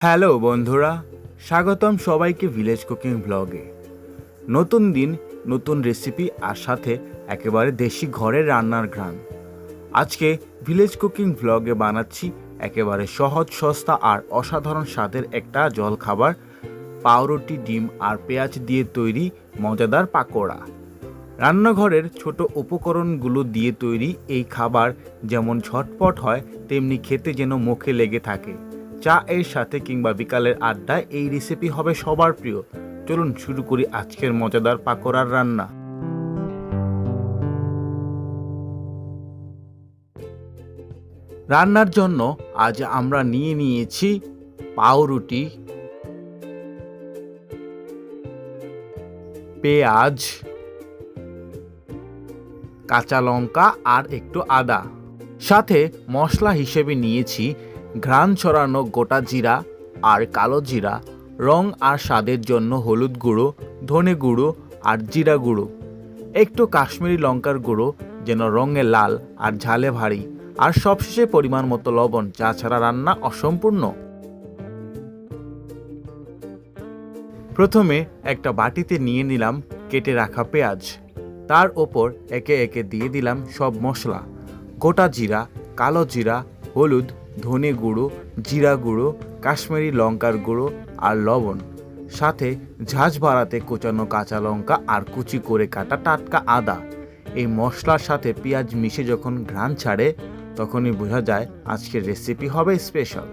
Hello বন্ধুরা, স্বাগতম সবাইকে ভিলেজ কুকিং ব্লগে। নতুন দিন, নতুন রেসিপি আর সাথে একেবারে দেশি ঘরের রান্নার ঘ্রাণ। আজকে ভিলেজ কুকিং ব্লগে বানাচ্ছি একেবারে সহজ, সস্তা আর অসাধারণ স্বাদের একটা জলখাবার, পাউরুটি, ডিম আর পেঁয়াজ দিয়ে তৈরি মজাদার পাকোড়া। রান্নাঘরের ছোট উপকরণগুলো দিয়ে তৈরি এই খাবার যেমন ঝটপট হয়, তেমনি খেতে যেন মুখে লেগে থাকে। চা এর সাথে কিংবা বিকালের আড্ডায় এই রেসিপি হবে সবার প্রিয়। চলুন শুরু করি আজকের মজাদার পাকোড়ার রান্না। রান্নার জন্য আজ আমরা নিয়েছি পাউরুটি, পেঁয়াজ, কাঁচা লঙ্কা আর একটু আদা। সাথে মশলা হিসেবে নিয়েছি ঘ্রাণ ছড়ানো গোটা জিরা আর কালো জিরা, রং আর স্বাদের জন্য হলুদ গুঁড়ো, ধনে গুঁড়ো আর জিরা গুঁড়ো, একটু কাশ্মীরি লঙ্কার গুঁড়ো যেন রঙে লাল আর ঝালে ভারী, আর সবশেষে পরিমাণ মতো লবণ, যা ছাড়া রান্না অসম্পূর্ণ। প্রথমে একটা বাটিতে নিয়ে নিলাম কেটে রাখা পেঁয়াজ। তার ওপর একে একে দিয়ে দিলাম সব মশলা: গোটা জিরা, কালো জিরা, হলুদ, ধনে গুঁড়ো, জিরা গুঁড়ো, কাশ্মীরি লঙ্কার গুঁড়ো আর লবণ। সাথে ঝাঁঝ বাড়াতে কোচানো কাঁচা লঙ্কা আর কুচি করে কাটা টাটকা আদা। এই মশলার সাথে পেঁয়াজ মিশে যখন ঘ্রাণ ছাড়ে, তখনই বোঝা যায় আজকের রেসিপি হবে স্পেশাল।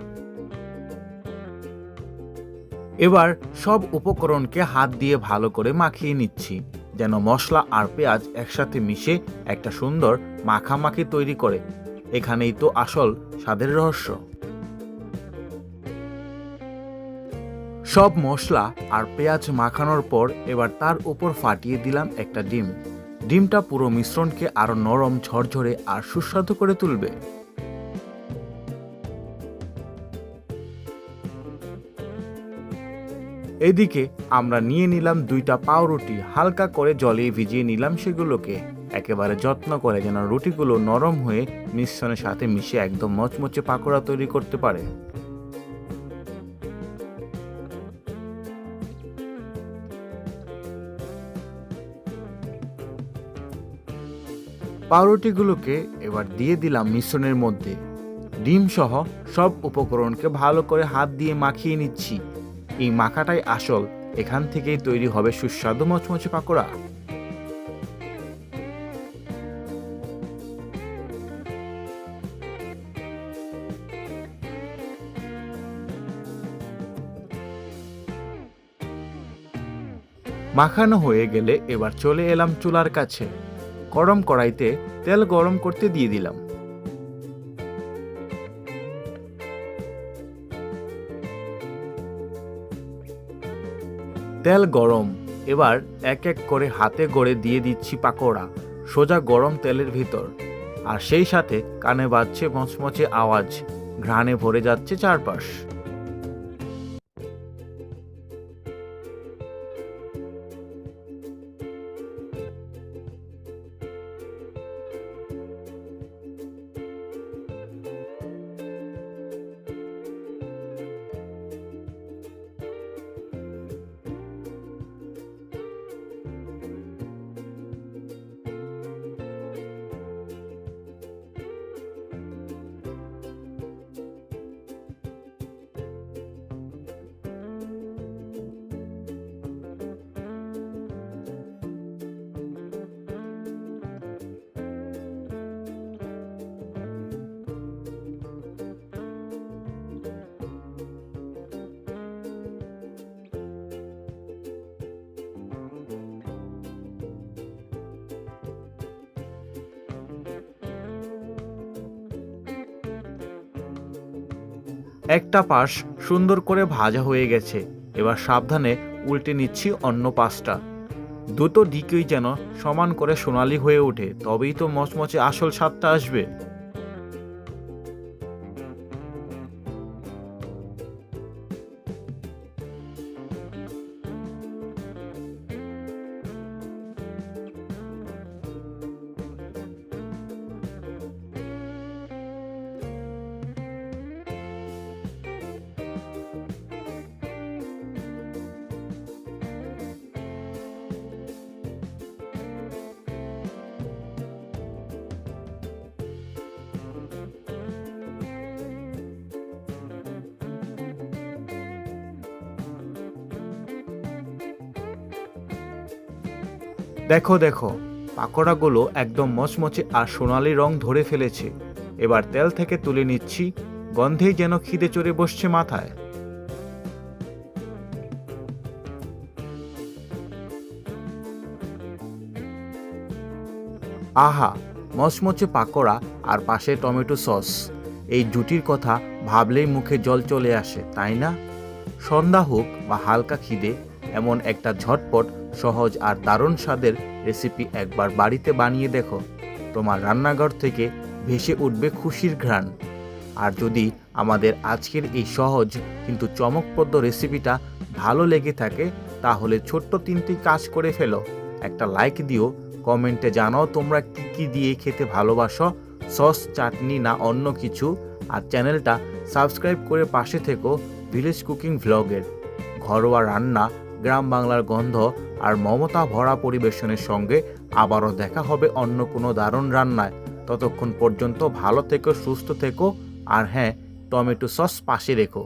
এবার সব উপকরণকে হাত দিয়ে ভালো করে মাখিয়ে নিচ্ছি, যেন মশলা আর পেঁয়াজ একসাথে মিশে একটা সুন্দর মাখামাখি তৈরি করে। এখানেই তো আসল স্বাদের রহস্য। সব মশলা আর পেঁয়াজ মাখানোর পর এবার তার উপর ফাটিয়ে দিলাম একটা ডিম। ডিমটা পুরো মিশ্রণকে আরো নরম, ঝরঝরে আর সুস্বাদু করে তুলবে। এদিকে আমরা নিয়ে নিলাম দুইটা পাউরুটি, হালকা করে জলে ভিজিয়ে নিলাম সেগুলোকে। একেবারে যত্ন করে যেন রুটিগুলো নরম হয়ে মিশ্রণের সাথে মিশে একদম মচমচে পাকোড়া তৈরি করতে পারে। পাউরুটিগুলোকে এবার দিয়ে দিলাম মিশ্রণের মধ্যে। ডিম সহ সব উপকরণকে ভালো করে হাত দিয়ে মাখিয়ে নিচ্ছি। এই মাখাটাই আসল, এখান থেকেই তৈরি হবে সুস্বাদু মচমচে পাকোড়া। মাখানো হয়ে গেলে এবার চলে এলাম চুলার কাছে। গরম কড়াইতে তেল গরম করতে দিয়ে দিলাম। তেল গরম, এবার এক এক করে হাতে গড়ে দিয়ে দিচ্ছি পাকোড়া সোজা গরম তেলের ভিতর। আর সেই সাথে কানে বাজছে মচমচে আওয়াজ, ঘ্রাণে ভরে যাচ্ছে চারপাশ। একটা পাশ সুন্দর করে ভাজা হয়ে গেছে, এবার সাবধানে উল্টে নিচ্ছি অন্য পাশটা। দুটো দিকেই যেন সমান করে সোনালি হয়ে ওঠে, তবেই তো মচমচে আসল স্বাদটা আসবে। দেখো দেখো, পাকোড়াগুলো একদম মচমচে আর সোনালি রং ধরে ফেলেছে। এবার তেল থেকে তুলে নিচ্ছি, গন্ধেই যেন খিদে চড়ে বসছে মাথায়। আহা, মচমচে পাকোড়া আর পাশে টমেটো সস, এই জুটির কথা ভাবলেই মুখে জল চলে আসে, তাই না? সন্ধ্যা হোক বা হালকা খিদে, এমন একটা ঝটপট, সহজ আর দারুণ স্বাদের রেসিপি একবার বাড়িতে বানিয়ে দেখো। তোমার রান্নাঘর থেকে ভেসে উঠবে খুশির ঘ্রাণ। আর যদি আমাদের আজকের এই সহজ কিন্তু চমকপ্রদ রেসিপিটা ভালো লেগে থাকে, তাহলে ছোট্ট 3টি কাজ করে ফেলো। একটা লাইক দিও, কমেন্টে জানাও তোমরা কি কি দিয়ে খেতে ভালোবাসো, সস, চাটনি না অন্য কিছু। আর চ্যানেলটা সাবস্ক্রাইব করে পাশে থেকো ভিলেজ কুকিং ভ্লগের। ঘরোয়া রান্না, গ্রাম বাংলার গন্ধ আর মমতা ভরা পরিবেশনের সঙ্গে আবারও দেখা হবে অন্য কোনো দারুণ রান্নায়। ততক্ষণ পর্যন্ত ভালো থেকো, সুস্থ থেকো, আর হ্যাঁ, টমেটো সস পাশে রেখো।